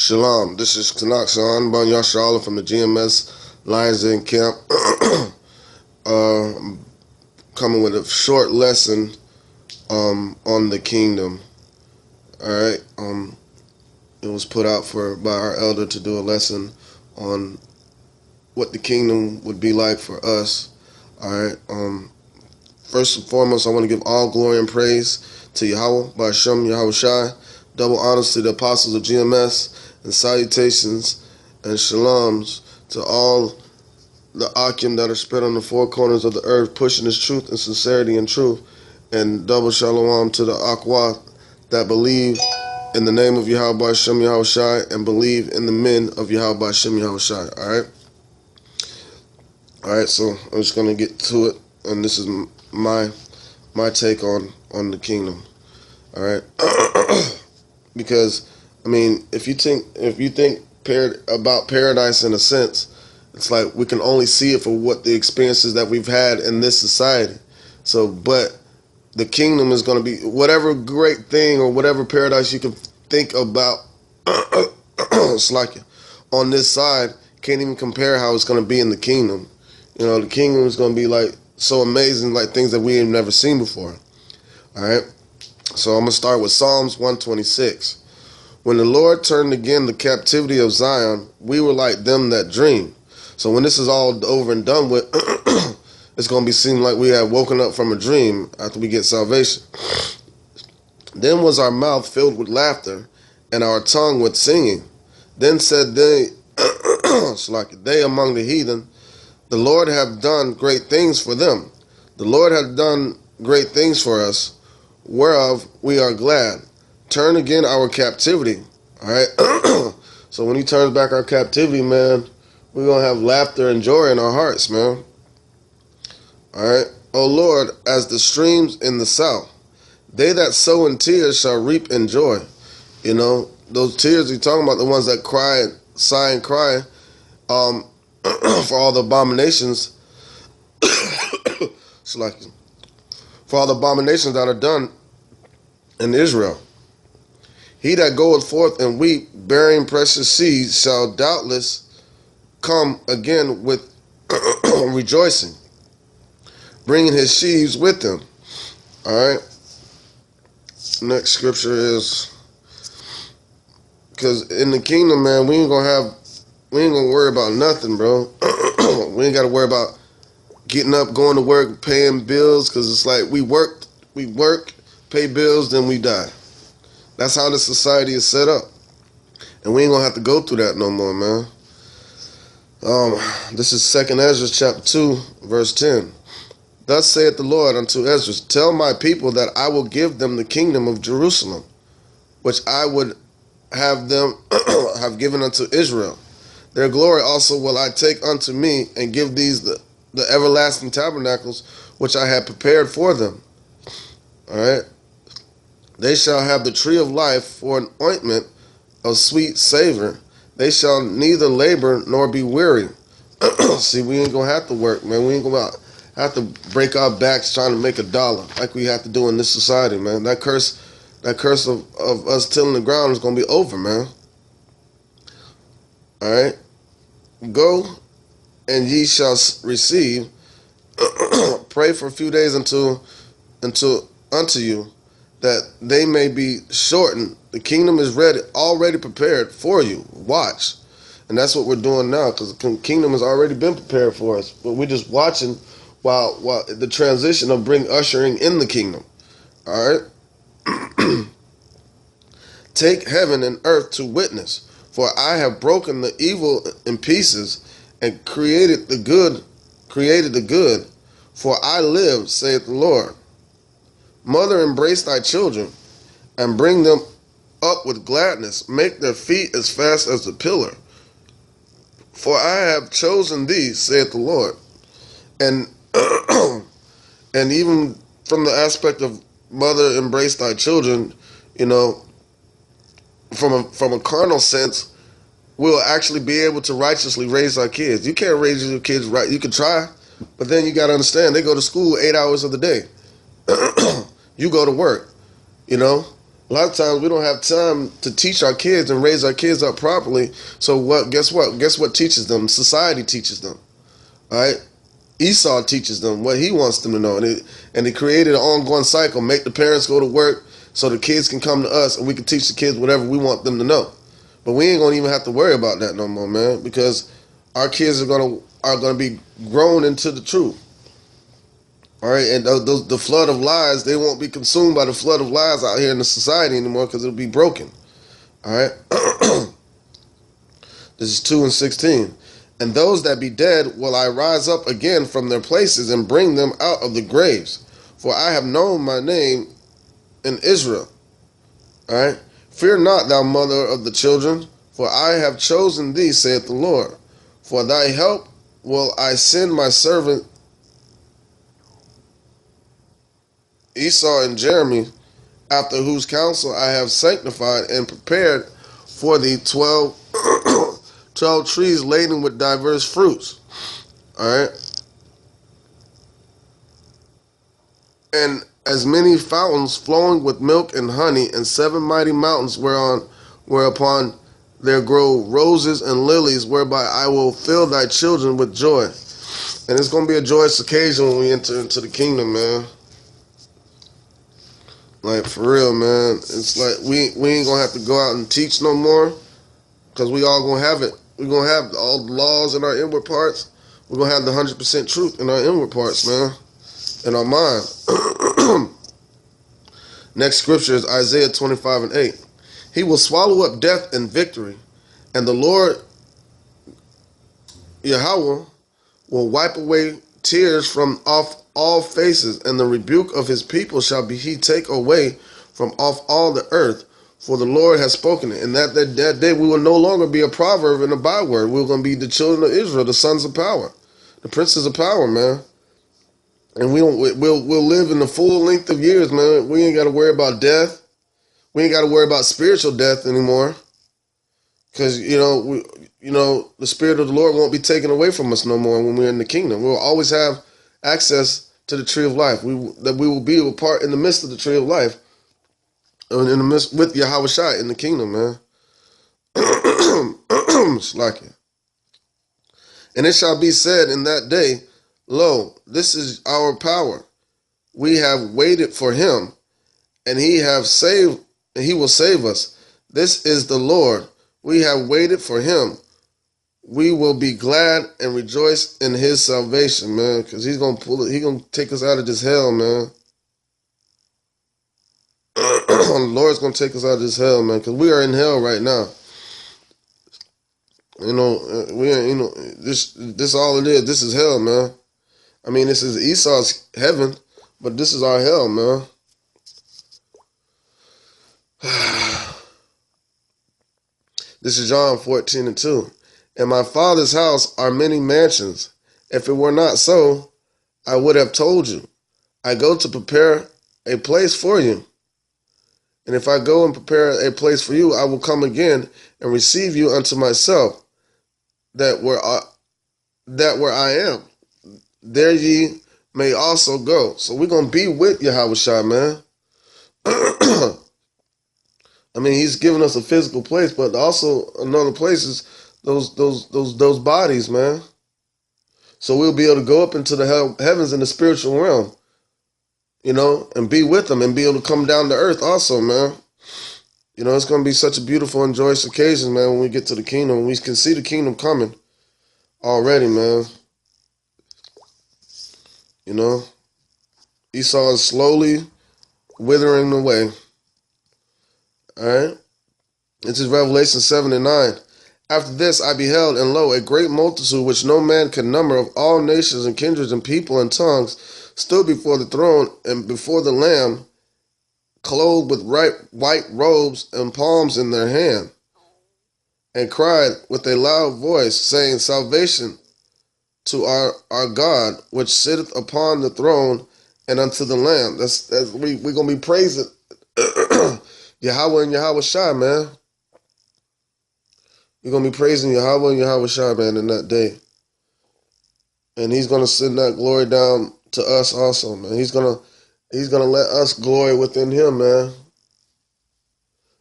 Shalom, this is Tanakh Shan Ban Yasharallah from the GMS Lions Den Camp. I'm coming with a short lesson on the kingdom. Alright, it was put out by our elder to do a lesson on what the kingdom would be like for us. Alright, first and foremost, I want to give all glory and praise to Yahweh, Ba'ashem Yahweh Shai. Double honors to the apostles of GMS, and salutations and shaloms to all the Akim that are spread on the four corners of the earth, pushing this truth and sincerity and truth. And double shalom to the Akwa that believe in the name of Yahweh Ba'ashem Yahweh Shai and believe in the men of Yahweh Ba'ashem Yahweh Shai. Alright, so I'm just going to get to it, and this is my take on the kingdom. Alright. Because, I mean, if you think about paradise in a sense, it's like we can only see it for what the experiences that we've had in this society. So, but the kingdom is going to be whatever great thing or whatever paradise you can think about. It's like on this side can't even compare how it's going to be in the kingdom. You know, the kingdom is going to be like so amazing, like things that we have never seen before. All right. So I'm going to start with Psalms 126. When the Lord turned again the captivity of Zion, we were like them that dream. So when this is all over and done with, it's going to seem like we have woken up from a dream after we get salvation. Then was our mouth filled with laughter and our tongue with singing. Then said they, they among the heathen, the Lord hath done great things for them. The Lord hath done great things for us, whereof we are glad. Turn again our captivity. All right. So when he turns back our captivity, man, we're going to have laughter and joy in our hearts, man. All right. O Lord, as the streams in the south, they that sow in tears shall reap in joy. You know, those tears you're talking about, the ones that cry, sigh and cry for all the abominations. For all the abominations that are done in Israel. He that goeth forth and weep, bearing precious seeds, shall doubtless come again with rejoicing, bringing his sheaves with him. All right. Next scripture is, because in the kingdom, man, we ain't gonna worry about nothing, bro. We ain't got to worry about getting up, going to work, paying bills, because it's like we work, pay bills, then we die. That's how the society is set up. And we ain't going to have to go through that no more, man. This is 2nd Ezra chapter 2, verse 10. Thus saith the Lord unto Ezra, tell my people that I will give them the kingdom of Jerusalem, which I would have them have given unto Israel. Their glory also will I take unto me, and give these the everlasting tabernacles which I had prepared for them. All right. They shall have the tree of life for an ointment of sweet savor. They shall neither labor nor be weary. See, we ain't gonna have to work, man. We ain't gonna have to break our backs trying to make $1 like we have to do in this society, man. That curse of us tilling the ground is gonna be over, man. All right. Go and ye shall receive. Pray for a few days unto you, that they may be shortened. The kingdom is ready, already prepared for you. Watch. And that's what we're doing now, because the kingdom has already been prepared for us. But we're just watching while the transition of ushering in the kingdom. All right? Take heaven and earth to witness, for I have broken the evil in pieces and created the good. For I live, saith the Lord. Mother, embrace thy children, and bring them up with gladness. Make their feet as fast as the pillar. For I have chosen thee, saith the Lord. And and even from the aspect of mother, embrace thy children, you know, from a carnal sense, we'll actually be able to righteously raise our kids. You can't raise your kids right. You can try, but then you got to understand, they go to school 8 hours of the day. You go to work, you know. A lot of times we don't have time to teach our kids and raise our kids up properly. So what? Guess what? Guess what teaches them? Society teaches them. All right. Esau teaches them what he wants them to know, and it created an ongoing cycle. Make the parents go to work so the kids can come to us, and we can teach the kids whatever we want them to know. But we ain't gonna even have to worry about that no more, man, because our kids are gonna be grown into the truth. All right, and the flood of lies, they won't be consumed by the flood of lies out here in the society anymore because it'll be broken. All right, this is 2:16. And those that be dead will I rise up again from their places and bring them out of the graves. For I have known my name in Israel. All right, fear not, thou mother of the children, for I have chosen thee, saith the Lord. For thy help will I send my servant Esau and Jeremy, after whose counsel I have sanctified and prepared for thee 12 trees laden with diverse fruits. All right. And as many fountains flowing with milk and honey, and 7 mighty mountains whereupon there grow roses and lilies, whereby I will fill thy children with joy. And it's going to be a joyous occasion when we enter into the kingdom, man. Like, for real, man. It's like we ain't going to have to go out and teach no more, because we all going to have it. We're going to have all the laws in our inward parts. We're going to have the 100% truth in our inward parts, man, in our mind. Next scripture is Isaiah 25:8. He will swallow up death in victory, and the Lord Yahweh will wipe away tears from off all faces, and the rebuke of his people shall be he take away from off all the earth. For the Lord has spoken it. And that day we will no longer be a proverb and a byword. We're going to be the children of Israel, the sons of power, the princes of power, man. And we'll live in the full length of years, man. We ain't got to worry about death. We ain't got to worry about spiritual death anymore, because the Spirit of the Lord won't be taken away from us no more when we're in the kingdom. We'll always have access to the tree of life. We will be a part in the midst of the tree of life, in the midst with Yahweh Shai in the kingdom, man. Slack. And it shall be said in that day, lo, this is our power. We have waited for him, and he will save us. This is the Lord. We have waited for him. We will be glad and rejoice in his salvation, man, because he's gonna pull it. He's gonna take us out of this hell, man. The Lord's gonna take us out of this hell, man, because we are in hell right now. We are. This all it is. This is hell, man. I mean, this is Esau's heaven, but this is our hell, man. This is John 14:2. In my Father's house are many mansions. If it were not so, I would have told you. I go to prepare a place for you. And if I go and prepare a place for you, I will come again and receive you unto myself, that where I am, there ye may also go. So we're going to be with Yahweh Shai, man. I mean, he's given us a physical place, but also another place is those bodies, man. So we'll be able to go up into the heavens in the spiritual realm, and be with them and be able to come down to earth also, man. It's going to be such a beautiful and joyous occasion, man, when we get to the kingdom. We can see the kingdom coming already, man. Esau is slowly withering away. All right? This is Revelation 7:9. After this I beheld, and lo, a great multitude which no man could number, of all nations and kindreds and people and tongues, stood before the throne and before the Lamb, clothed with white robes and palms in their hand, and cried with a loud voice, saying, Salvation to our God, which sitteth upon the throne, and unto the Lamb. We're going to be praising Yahweh and Yahweh Shai, man. We're going to be praising Yahweh and Yahweh Shai, man, in that day. And he's going to send that glory down to us also, man. He's going to let us glory within him, man.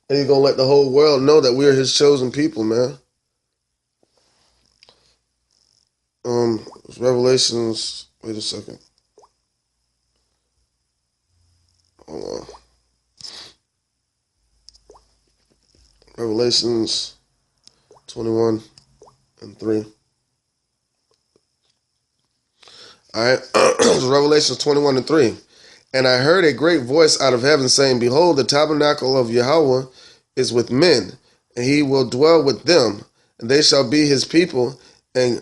And he's going to let the whole world know that we're his chosen people, man. Revelations, wait a second. Hold on. Revelations 21 and 3. All right. Revelations 21 and 3. And I heard a great voice out of heaven saying, Behold, the tabernacle of Yahweh is with men, and he will dwell with them, and they shall be his people, and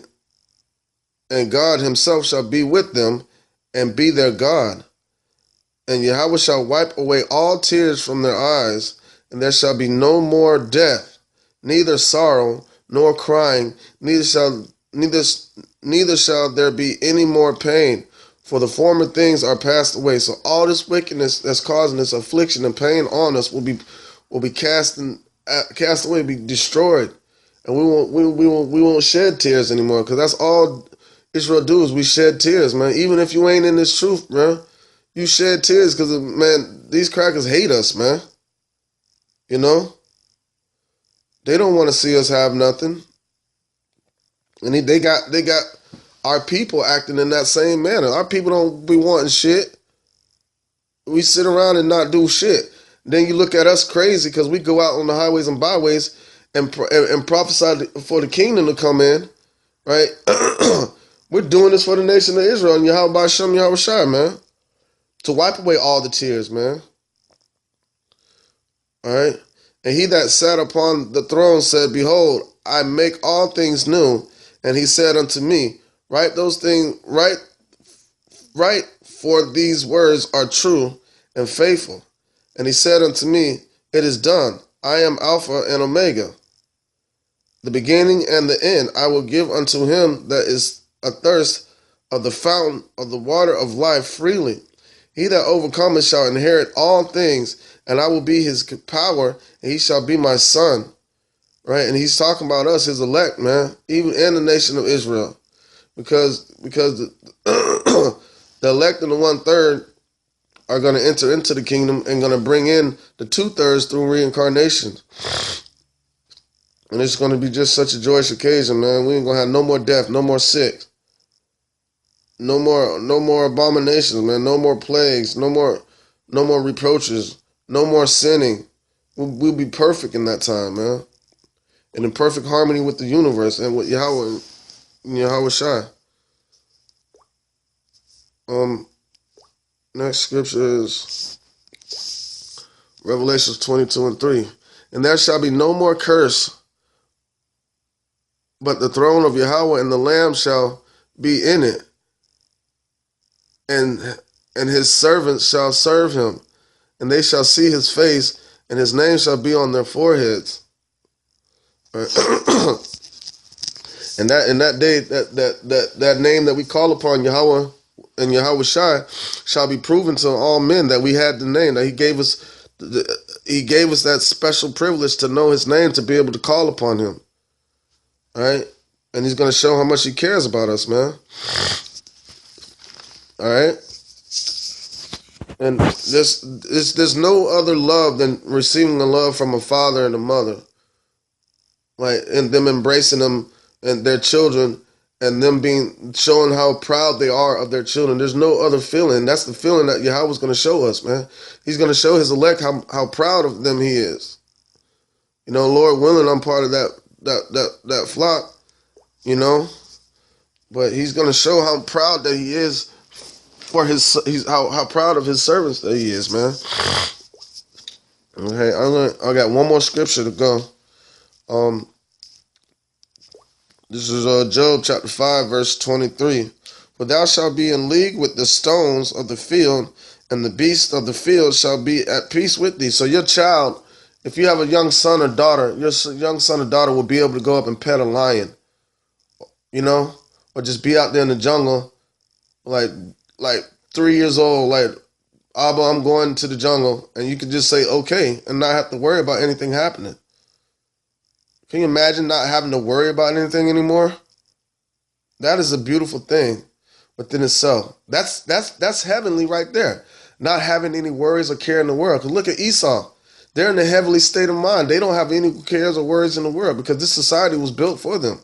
God himself shall be with them, and be their God. And Yahweh shall wipe away all tears from their eyes, and there shall be no more death, neither sorrow, nor crying, neither shall there be any more pain, for the former things are passed away. So all this wickedness that's causing this affliction and pain on us will be cast away, be destroyed, and we won't shed tears anymore. Because that's all Israel do is we shed tears, man. Even if you ain't in this truth, man, you shed tears because man, these crackers hate us, man. You know, they don't want to see us have nothing, and they got our people acting in that same manner. Our people don't be wanting shit. We sit around and not do shit. Then you look at us crazy because we go out on the highways and byways and prophesy for the kingdom to come in, right? We're doing this for the nation of Israel and Yahweh Hashem Yahweh Shai, man, to wipe away all the tears, man. All right? And he that sat upon the throne said, Behold, I make all things new. And he said unto me, Write those things, write, for these words are true and faithful. And he said unto me, It is done. I am Alpha and Omega, the beginning and the end. I will give unto him that is athirst of the fountain of the water of life freely. He that overcometh shall inherit all things, and I will be his power, and he shall be my son. Right? And he's talking about us, his elect, man, even in the nation of Israel. Because the elect and the 1/3 are going to enter into the kingdom and going to bring in the 2/3 through reincarnation. And it's going to be just such a joyous occasion, man. We ain't going to have no more death, no more sick, no more abominations, man. No more plagues, no more reproaches, no more sinning. We'll be perfect in that time, man, and in perfect harmony with the universe and with Yahweh. Yahweh Shai. Next scripture is Revelations 22 and 3. And there shall be no more curse, but the throne of Yahweh and the Lamb shall be in it, and his servants shall serve him, and they shall see his face, and his name shall be on their foreheads. And that day, that name that we call upon, Yahweh and Yahweh Shai, shall be proven to all men that we had the name, that he gave us that special privilege to know his name, to be able to call upon him. All right? And he's going to show how much he cares about us, man. All right? And there's no other love than receiving a love from a father and a mother. Like, and them embracing them and their children, and them showing how proud they are of their children. There's no other feeling. That's the feeling that Yahweh's going to show us, man. He's going to show his elect how proud of them he is. You know, Lord willing, I'm part of that flock, you know. But he's going to show how proud that he is for how proud of his servants that he is, man. Okay, I got one more scripture to go. This is Job chapter 5, verse 23. For thou shalt be in league with the stones of the field, and the beasts of the field shall be at peace with thee. So your child, if you have a young son or daughter, your young son or daughter will be able to go up and pet a lion, you know, or just be out there in the jungle, like 3 years old, like, Abba, I'm going to the jungle, and you can just say okay and not have to worry about anything happening. Can you imagine not having to worry about anything anymore? That is a beautiful thing within itself. That's heavenly right there. Not having any worries or care in the world. Because look at Esau. They're in a heavenly state of mind. They don't have any cares or worries in the world because this society was built for them.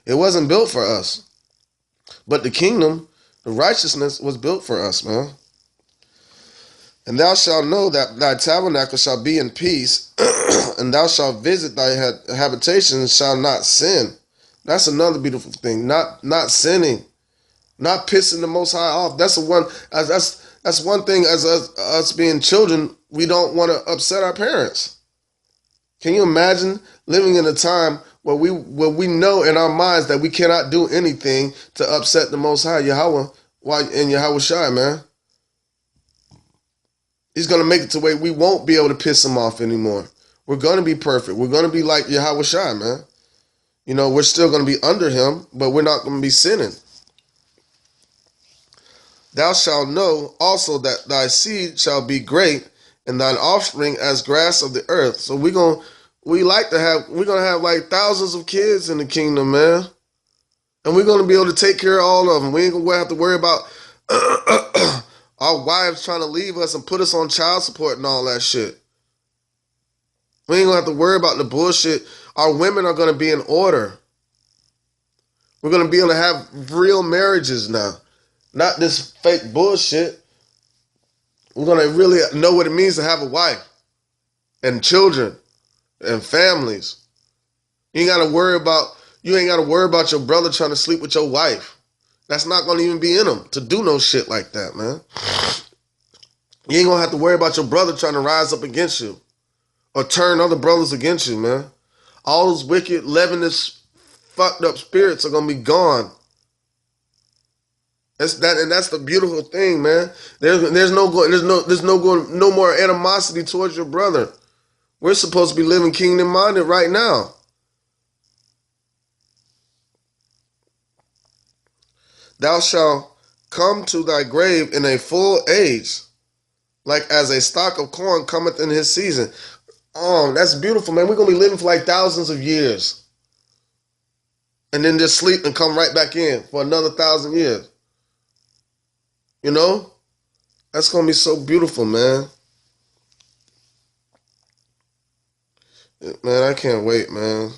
It wasn't built for us. But the kingdom, the righteousness was built for us, man. And thou shalt know that thy tabernacle shall be in peace, and thou shalt visit thy habitation and shalt not sin. That's another beautiful thing. Not sinning, not pissing the Most High off. That's the one. That's one thing. As us being children, we don't want to upset our parents. Can you imagine living in a time where we know in our minds that we cannot do anything to upset the Most High Yahweh and Yahweh Shai, man? He's going to make it to where we won't be able to piss him off anymore. We're going to be perfect. We're going to be like Yahweh Shai, man. You know, we're still going to be under him, but we're not going to be sinning. Thou shalt know also that thy seed shall be great, and thine offspring as grass of the earth. So we're gonna have like thousands of kids in the kingdom, man. And we're gonna be able to take care of all of them. We ain't gonna have to worry about our wives trying to leave us and put us on child support and all that shit. We ain't gonna have to worry about the bullshit. Our women are gonna be in order. We're gonna be able to have real marriages now. Not this fake bullshit. We're going to really know what it means to have a wife and children and families. You ain't got to worry about your brother trying to sleep with your wife. That's not going to even be in them to do no shit like that, man. You ain't going to have to worry about your brother trying to rise up against you or turn other brothers against you, man. All those wicked, leavenous, fucked up spirits are going to be gone. That's the beautiful thing, man. There's no more animosity towards your brother. We're supposed to be living kingdom minded right now. Thou shalt come to thy grave in a full age, like as a stalk of corn cometh in his season. Oh, that's beautiful, man. We're gonna be living for like thousands of years, and then just sleep and come right back in for another 1,000 years. You know? That's going to be so beautiful, man. Man, I can't wait, man.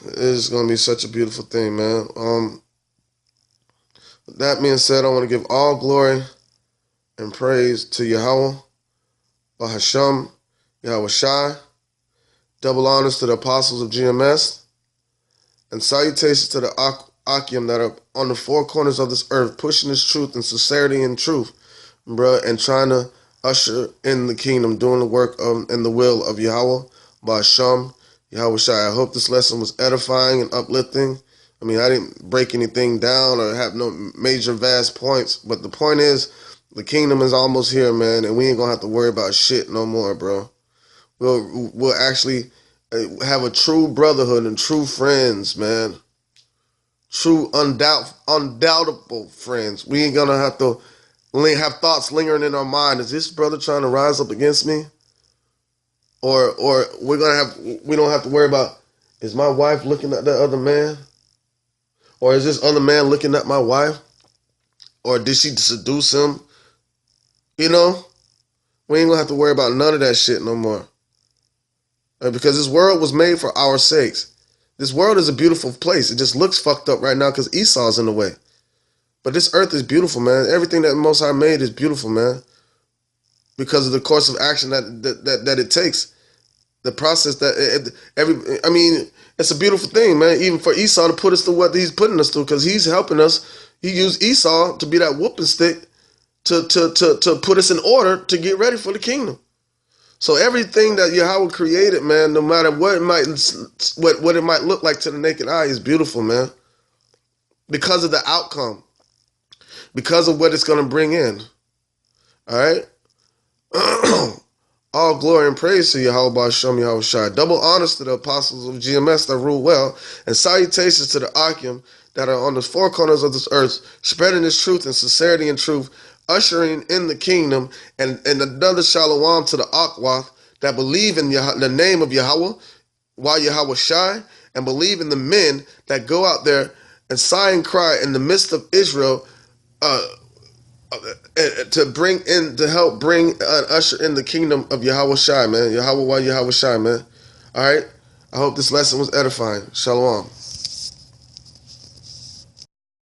It's going to be such a beautiful thing, man. With that being said, I want to give all glory and praise to Yahweh, Bahasham, Yahweh Shai. Double honors to the apostles of GMS. And salutations to the Akim that are on the four corners of this earth, pushing this truth and sincerity and truth, bruh, and trying to usher in the kingdom, doing the work of and the will of Yahweh, Ba'asham, Yahweh Shai. I hope this lesson was edifying and uplifting. I mean, I didn't break anything down or have no major vast points, but the point is, the kingdom is almost here, man, and we ain't gonna have to worry about shit no more, bro. We'll actually have a true brotherhood and true friends, man. True, undoubtable friends. We ain't gonna have to have thoughts lingering in our mind. Is this brother trying to rise up against me? Or we don't have to worry about, is my wife looking at that other man? Or is this other man looking at my wife? Or did she seduce him? You know? We ain't gonna have to worry about none of that shit no more. Because this world was made for our sakes. This world is a beautiful place. It just looks fucked up right now because Esau's in the way. But this earth is beautiful, man. Everything that the Most High made is beautiful, man. Because of the course of action that it takes. The process it's a beautiful thing, man. Even for Esau to put us through what he's putting us through, because he's helping us. He used Esau to be that whooping stick to put us in order to get ready for the kingdom. So everything that Yahweh created, man, no matter what it might look like to the naked eye, is beautiful, man. Because of the outcome. Because of what it's going to bring in. All right? All glory and praise to Yahweh Ba'asham Yahweh Shai. Double honors to the apostles of GMS that rule well, and salutations to the Akim that are on the four corners of this earth, spreading this truth and sincerity and truth, ushering in the kingdom, and another shalom to the Akwath that believe in the name of Yahweh, while Yahweh Shai, and believe in the men that go out there and sigh and cry in the midst of Israel, to bring in to help bring usher in the kingdom of Yahweh Shai, man. Yahweh Shai, man. All right. I hope this lesson was edifying. Shalom.